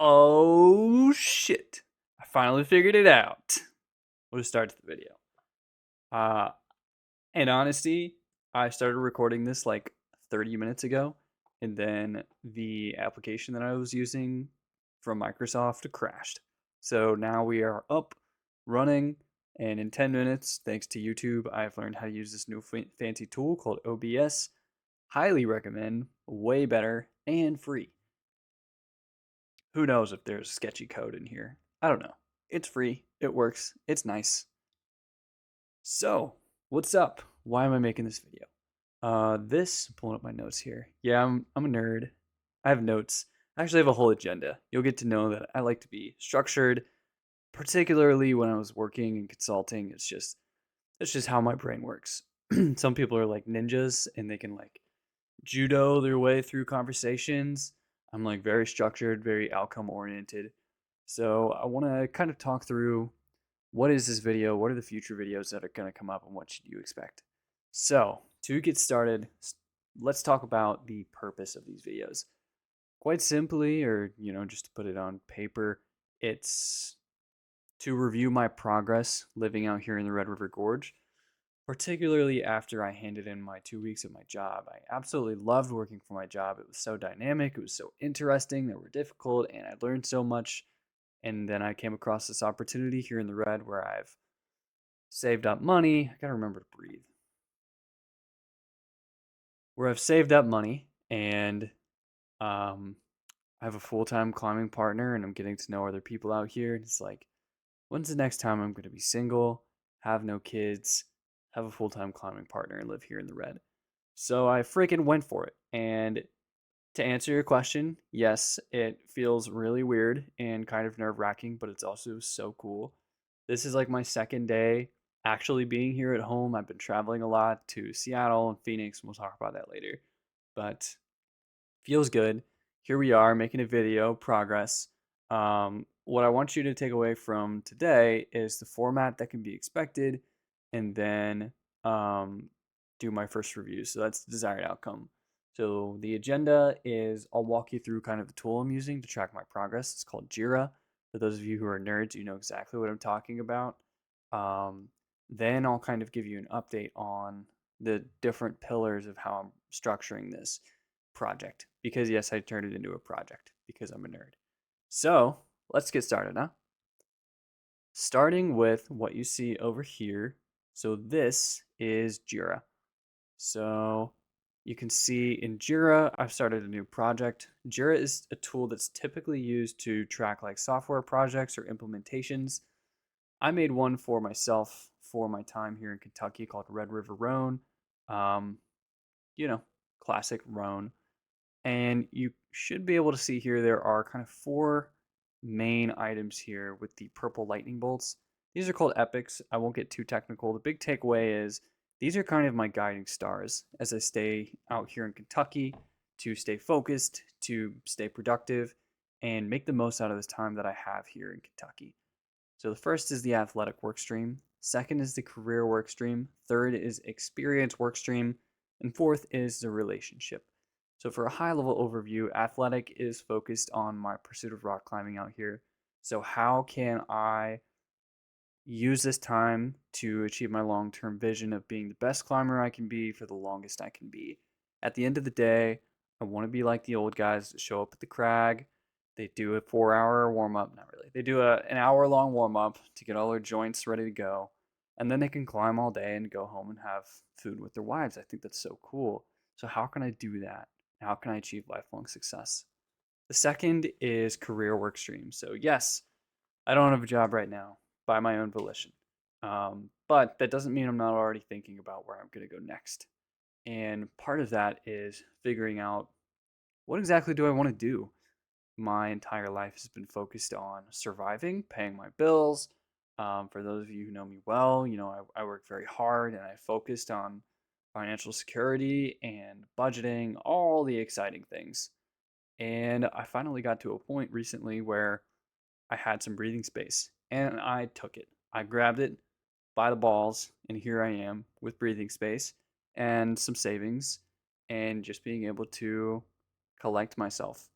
Oh shit. I finally figured it out. We'll just start the video. Uh in honesty, I started recording this like 30 minutes ago, and then the application that I was using from Microsoft crashed. So now we are up, running, and in 10 minutes, thanks to YouTube, I've learned how to use this new fancy tool called OBS. Highly recommend, way better, and free. Who knows if there's sketchy code in here? I don't know. It's free. It works. It's nice. So, what's up? Why am I making this video? Pulling up my notes here. Yeah, I'm a nerd. I have notes. I actually have a whole agenda. You'll get to know that I like to be structured, particularly when I was working and consulting. It's just how my brain works. Some people are like ninjas and they can like judo their way through conversations. I'm like very structured, very outcome oriented. So I want to kind of talk through what is this video, what are the future videos that are going to come up, and what should you expect. So to get started, let's talk about the purpose of these videos. Quite simply, or just to put it on paper, it's to review my progress living out here in the Red River Gorge, particularly after I handed in my 2 weeks of my job. I absolutely loved working for my job. It was so dynamic, it was so interesting, they were difficult, and I learned so much. And then I came across this opportunity here in the Red where I've saved up money. I gotta remember to breathe. Where I've saved up money and I have a full time climbing partner and I'm getting to know other people out here. And it's like, when's the next time I'm going to be single, have no kids, have a full time climbing partner, and live here in the Red? So I freaking went for it. And to answer your question, yes, it feels really weird and kind of nerve wracking, but it's also so cool. This is like my second day actually being here at home. I've been traveling a lot to Seattle and Phoenix, and we'll talk about that later. But feels good. Here we are making a video, progress. What I want you to take away from today is the format that can be expected, and then do my first review. So that's the desired outcome. So the agenda is I'll walk you through kind of the tool I'm using to track my progress. It's called Jira. For those of you who are nerds, you know exactly what I'm talking about. Um, then I'll kind of give you an update on the different pillars of how I'm structuring this project. Because yes, I turned it into a project because I'm a nerd. So let's get started, huh? Starting with what you see over here. So this is Jira. So you can see in Jira, I've started a new project. Jira is a tool that's typically used to track like software projects or implementations. I made one for myself for my time here in Kentucky called River Roan. Um, you know, classic Roan. And you should be able to see here there are kind of four main items here with the purple lightning bolts. These are called epics. I won't get too technical. The big takeaway is these are kind of my guiding stars as I stay out here in Kentucky to stay focused, to stay productive, and make the most out of this time that I have here in Kentucky. So the first is the athletic work stream. Second is the career work stream. Third is experience work stream. And fourth is the relationship. So for a high level overview, athletic is focused on my pursuit of rock climbing out here. So how can I use this time to achieve my long-term vision of being the best climber I can be for the longest I can be? At the end of the day, I want to be like the old guys that show up at the crag. They do a 4 hour warm up, not really. They do an hour long warm up to get all their joints ready to go. And then they can climb all day and go home and have food with their wives. I think that's so cool. So, how can I do that? How can I achieve lifelong success? The second is career work stream. So, yes, I don't have a job right now by my own volition. But that doesn't mean I'm not already thinking about where I'm going to go next. And part of that is figuring out what exactly do I want to do? My entire life has been focused on surviving, paying my bills. For those of you who know me well, I work very hard and I focused on financial security and budgeting, all the exciting things. And I finally got to a point recently where I had some breathing space and I took it. I grabbed it by the balls, and here I am with breathing space and some savings and just being able to collect myself.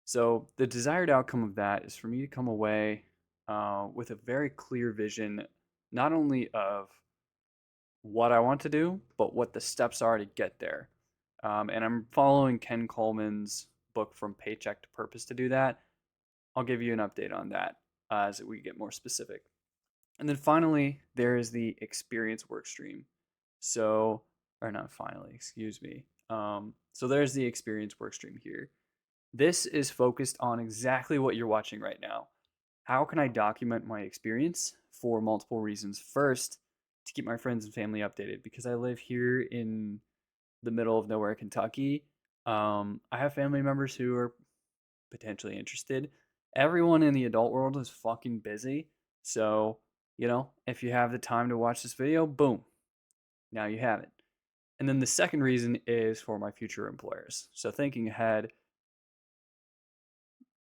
So the desired outcome of that is for me to come away with a very clear vision, not only of what I want to do, but what the steps are to get there. And I'm following Ken Coleman's book From Paycheck to Purpose to do that. I'll give you an update on that as we get more specific. And then finally, there is the experience work stream. So, or not finally, excuse me. So there's the experience work stream here. This is focused on exactly what you're watching right now. How can I document my experience for multiple reasons? First, to keep my friends and family updated because I live here in the middle of nowhere, Kentucky. I have family members who are potentially interested. Everyone in the adult world is fucking busy. So, if you have the time to watch this video, boom, now you have it. And then the second reason is for my future employers. So, thinking ahead,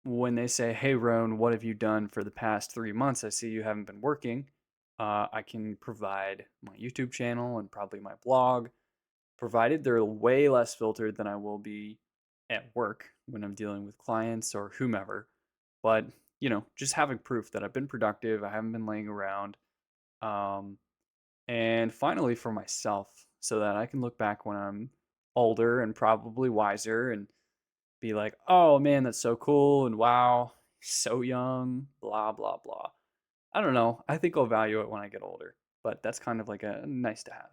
when they say, "Hey, Roan, what have you done for the past 3 months? I see you haven't been working." I can provide my YouTube channel and probably my blog, provided they're way less filtered than I will be at work when I'm dealing with clients or whomever. But, just having proof that I've been productive, I haven't been laying around. Um, and finally, for myself, so that I can look back when I'm older and probably wiser and be like, oh man, that's so cool. And wow, so young, blah, blah, blah. I don't know. I think I'll value it when I get older, but that's kind of like a nice to have.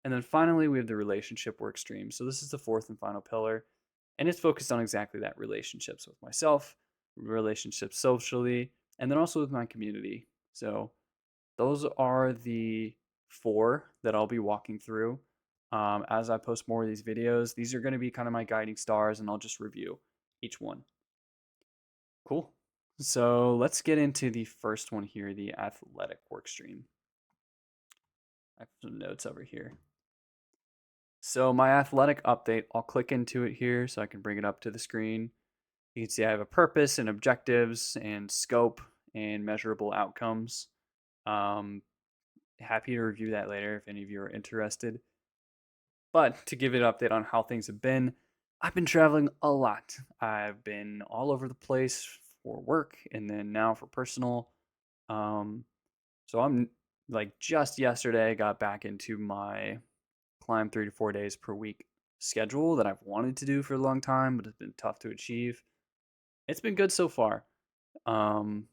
And then finally, we have the relationship work stream. So this is the fourth and final pillar, and it's focused on exactly that: relationships with myself, relationships socially, and then also with my community. So those are the four that I'll be walking through as I post more of these videos. These are going to be kind of my guiding stars, and I'll just review each one. Cool. So let's get into the first one here, the athletic work stream. I have some notes over here. So my athletic update, I'll click into it here so I can bring it up to the screen. You can see I have a purpose and objectives and scope and measurable outcomes. Um, Happy to review that later if any of you are interested. But to give you an update on how things have been, I've been traveling a lot. I've been all over the place for work and then now for personal. Um, so I'm like just yesterday got back into my climb 3 to 4 days per week schedule that I've wanted to do for a long time, but it's been tough to achieve. It's been good so far. Um,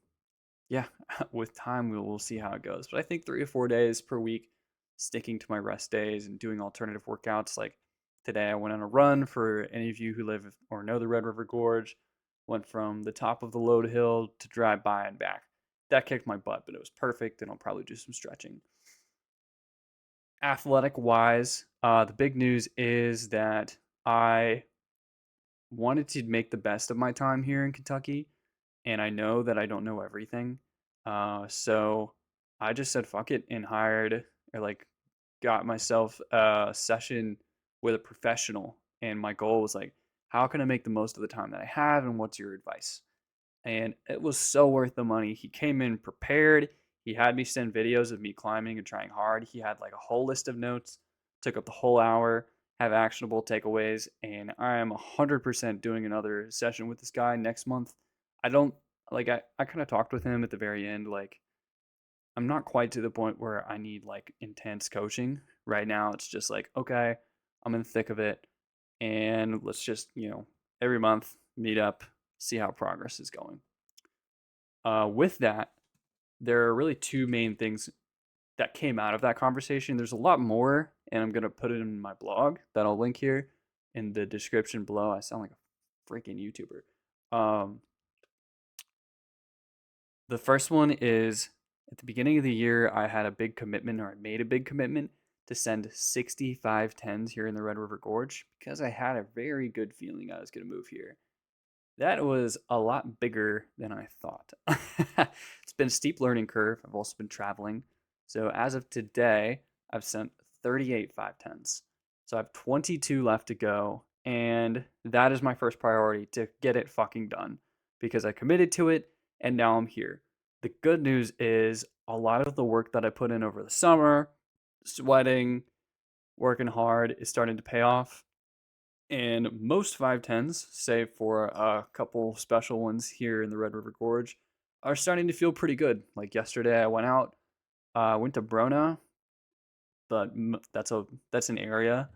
yeah, with time we'll see how it goes. But I think 3 to 4 days per week, sticking to my rest days and doing alternative workouts. Like today, I went on a run. For any of you who live or know the Red River Gorge, went from the top of the Lode Hill to drive by and back. That kicked my butt, but it was perfect, and I'll probably do some stretching. Athletic wise, the big news is that I wanted to make the best of my time here in Kentucky, and I know that I don't know everything. So I just said fuck it and hired or like got myself a session with a professional. And my goal was like, how can I make the most of the time that I have, and what's your advice? And it was so worth the money. He came in prepared. He had me send videos of me climbing and trying hard. He had like a whole list of notes, took up the whole hour, have actionable takeaways, and I am 100% doing another session with this guy next month. I don't I kind of talked with him at the very end. Like, I'm not quite to the point where I need like intense coaching. Right now, it's just like, okay, I'm in the thick of it, and let's just, every month meet up, see how progress is going. With that, there are really two main things that came out of that conversation. There's a lot more, and I'm going to put it in my blog that I'll link here in the description below. I sound like a freaking YouTuber. Um, the first one is at the beginning of the year, I had a big commitment, or I made a big commitment to send 65 tens here in the Red River Gorge because I had a very good feeling I was going to move here. That was a lot bigger than I thought. It's been a steep learning curve. I've also been traveling. So as of today, I've sent 38 510s. So I have 22 left to go. And that is my first priority, to get it fucking done because I committed to it and now I'm here. The good news is a lot of the work that I put in over the summer, sweating, working hard, is starting to pay off. And most 510s, save for a couple special ones here in the Red River Gorge, are starting to feel pretty good. Like yesterday, I went out, went to Brona, but that's an area,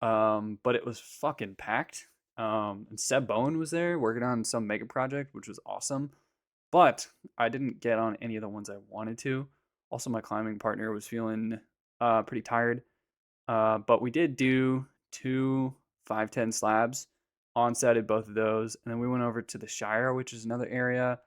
but it was fucking packed. And Seb Bowen was there working on some mega project, which was awesome. But I didn't get on any of the ones I wanted to. Also, my climbing partner was feeling pretty tired. But we did do two 510 slabs on set at both of those. And then we went over to the Shire, which is another area.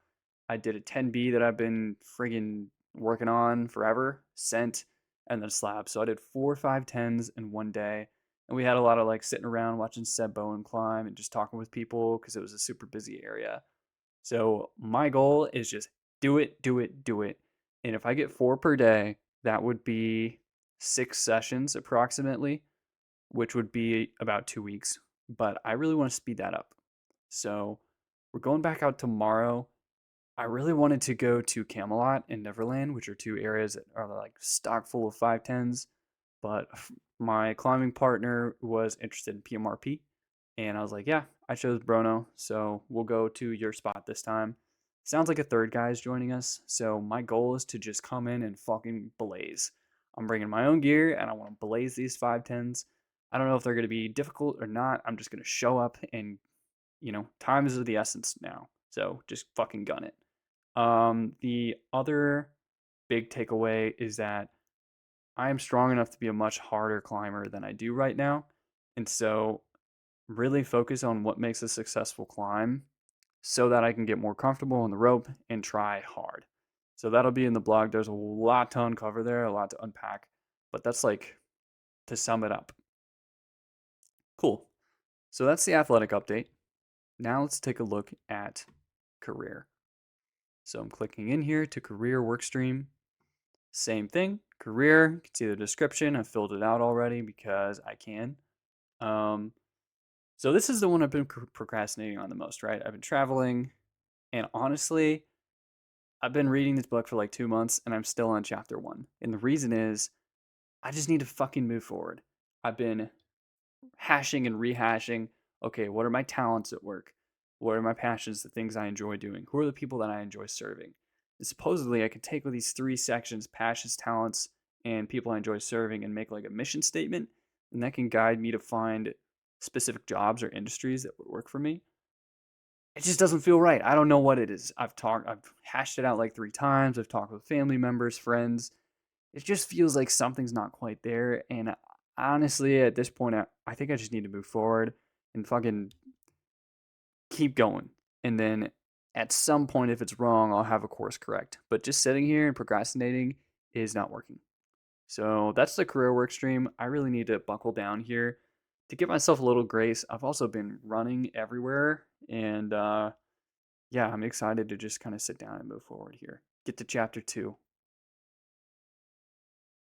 I did a 10B that I've been friggin' working on forever, sent, and then a slab. So I did 4 510s in one day. And we had a lot of like sitting around watching Seb Bowen climb and just talking with people because it was a super busy area. So my goal is just do it, do it, do it. And if I get 4 per day, that would be 6 sessions approximately, which would be about 2 weeks. But I really want to speed that up. So we're going back out tomorrow. I really wanted to go to Camelot and Neverland, which are two areas that are like stock full of 510s. But my climbing partner was interested in PMRP. And I was like, yeah, I chose Brono. So we'll go to your spot this time. Sounds like a third guy is joining us. So my goal is to just come in and fucking blaze. I'm bringing my own gear and I want to blaze these 510s. I don't know if they're going to be difficult or not. I'm just going to show up and, time is of the essence now. So just fucking gun it. The other big takeaway is that I am strong enough to be a much harder climber than I do right now. And so really focus on what makes a successful climb so that I can get more comfortable on the rope and try hard. So that'll be in the blog. There's a lot to uncover there, a lot to unpack, but that's like to sum it up. Cool. So that's the athletic update. Now let's take a look at career. So I'm clicking in here to career workstream. Same thing, career. You can see the description. I filled it out already because I can. Um, so this is the one I've been procrastinating on the most, right? I've been traveling, and honestly, I've been reading this book for like 2 months, and I'm still on chapter one. And the reason is, I just need to fucking move forward. I've been hashing and rehashing. Okay, what are my talents at work? What are my passions, the things I enjoy doing? Who are the people that I enjoy serving? And supposedly, I could take with these 3 sections: passions, talents, and people I enjoy serving, and make like a mission statement, and that can guide me to find specific jobs or industries that would work for me. It just doesn't feel right. I don't know what it is. I've hashed it out like 3 times. I've talked with family members, friends. It just feels like something's not quite there. And honestly, at this point, I think I just need to move forward and fucking keep going. And then at some point, if it's wrong, I'll have a course correct. But just sitting here and procrastinating is not working. So that's the career work stream. I really need to buckle down here to give myself a little grace. I've also been running everywhere, and yeah, I'm excited to just kind of sit down and move forward here. Get to chapter 2.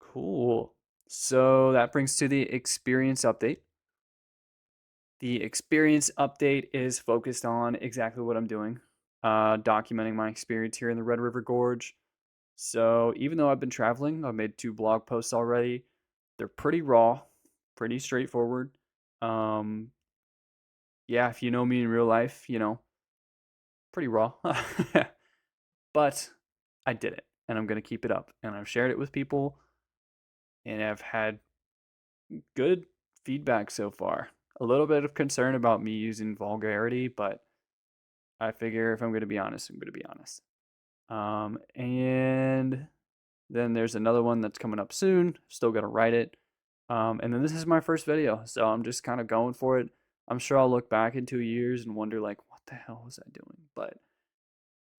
Cool. So that brings to the experience update. The experience update is focused on exactly what I'm doing, documenting my experience here in the Red River Gorge. So even though I've been traveling, I've made 2 blog posts already. They're pretty raw, pretty straightforward. Um, yeah, if you know me in real life, pretty raw. But I did it, and I'm going to keep it up. And I've shared it with people, and I've had good feedback so far. A little bit of concern about me using vulgarity, but I figure if I'm going to be honest, I'm going to be honest. And then there's another one that's coming up soon. Still got to write it. And then this is my first video, so I'm just kind of going for it. I'm sure I'll look back in 2 years and wonder, like, what the hell was I doing? But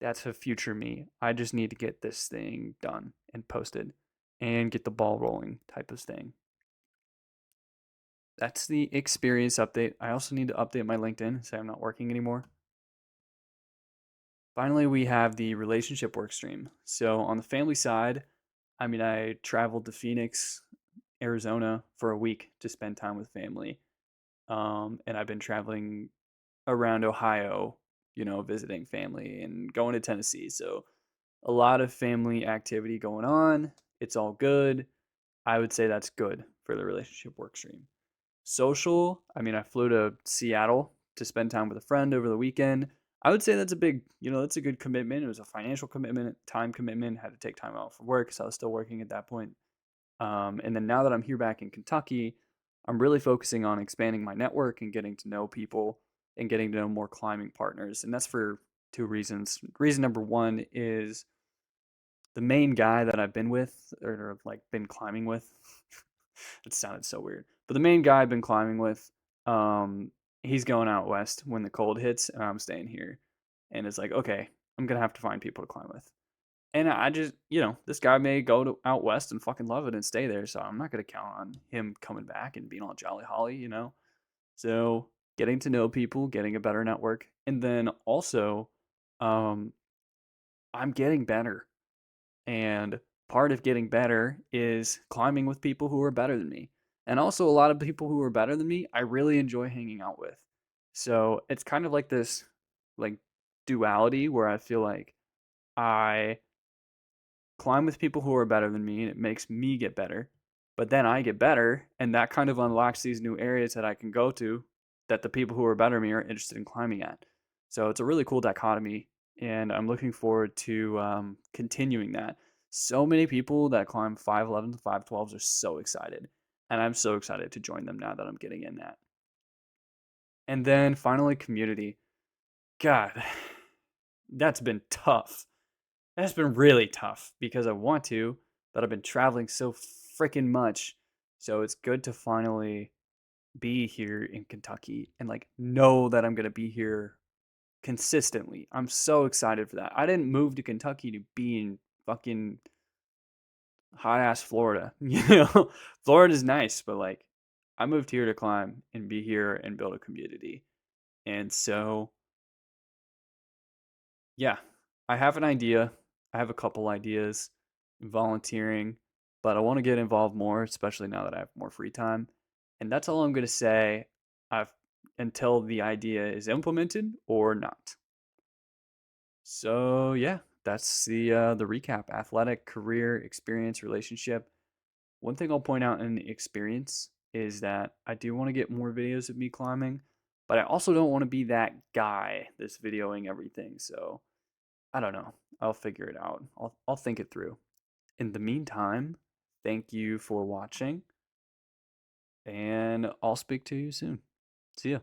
that's a future me. I just need to get this thing done and posted and get the ball rolling type of thing. That's the experience update. I also need to update my LinkedIn, say I'm not working anymore. Finally, we have the relationship work stream. So on the family side, I traveled to Phoenix, Arizona for a week to spend time with family. And I've been traveling around Ohio, visiting family and going to Tennessee. So a lot of family activity going on. It's all good. I would say that's good for the relationship work stream. Social, I mean, I flew to Seattle to spend time with a friend over the weekend. I would say that's a big, that's a good commitment. It was a financial commitment, time commitment, had to take time out for work, so I was still working at that point. And then now that I'm here back in Kentucky, I'm really focusing on expanding my network and getting to know people and getting to know more climbing partners. And that's for two reasons. Reason number one is the main guy that I've been with, or like been climbing with, it sounded so weird, but the main guy I've been climbing with, um, he's going out west when the cold hits, and I'm staying here. And it's like, okay, I'm gonna have to find people to climb with. And I just, this guy may go to out west and fucking love it and stay there. So I'm not gonna count on him coming. And being all jolly holly. So getting to know people, getting a better network, and then also, um, I'm getting better. And part of getting better is climbing with people who are better than me. And also, a lot of people who are better than me, I really enjoy hanging out with. So it's kind of like this, like, duality where I feel like I climb with people who are better than me and it makes me get better. But then I get better, and that kind of unlocks these new areas that I can go to that the people who are better than me are interested in climbing at. So it's a really cool dichotomy, and I'm looking forward to continuing that. So many people that climb 511s and 512s are so excited, and I'm so excited to join them now that I'm getting in that. And then finally, community. God, that's been tough. That's been really tough because I want to, but I've been traveling so freaking much. So it's good to finally be here in Kentucky and like know that I'm going to be here consistently. I'm so excited for that. I didn't move to Kentucky to be in fucking hot ass Florida. Florida's nice, but like I moved here to climb and be here and build a community. And so yeah, I have an idea. I have a couple ideas, volunteering, but I want to get involved more, especially now that I have more free time. And that's all I'm going to say. I've until the idea is implemented or not. So yeah, that's the recap: athletic, career, experience, relationship. One thing I'll point out in the experience is that I do want to get more videos of me climbing, but I also don't want to be that guy that's videoing everything. So I don't know. I'll figure it out. I'll think it through. In the meantime, thank you for watching, and I'll speak to you soon. See ya.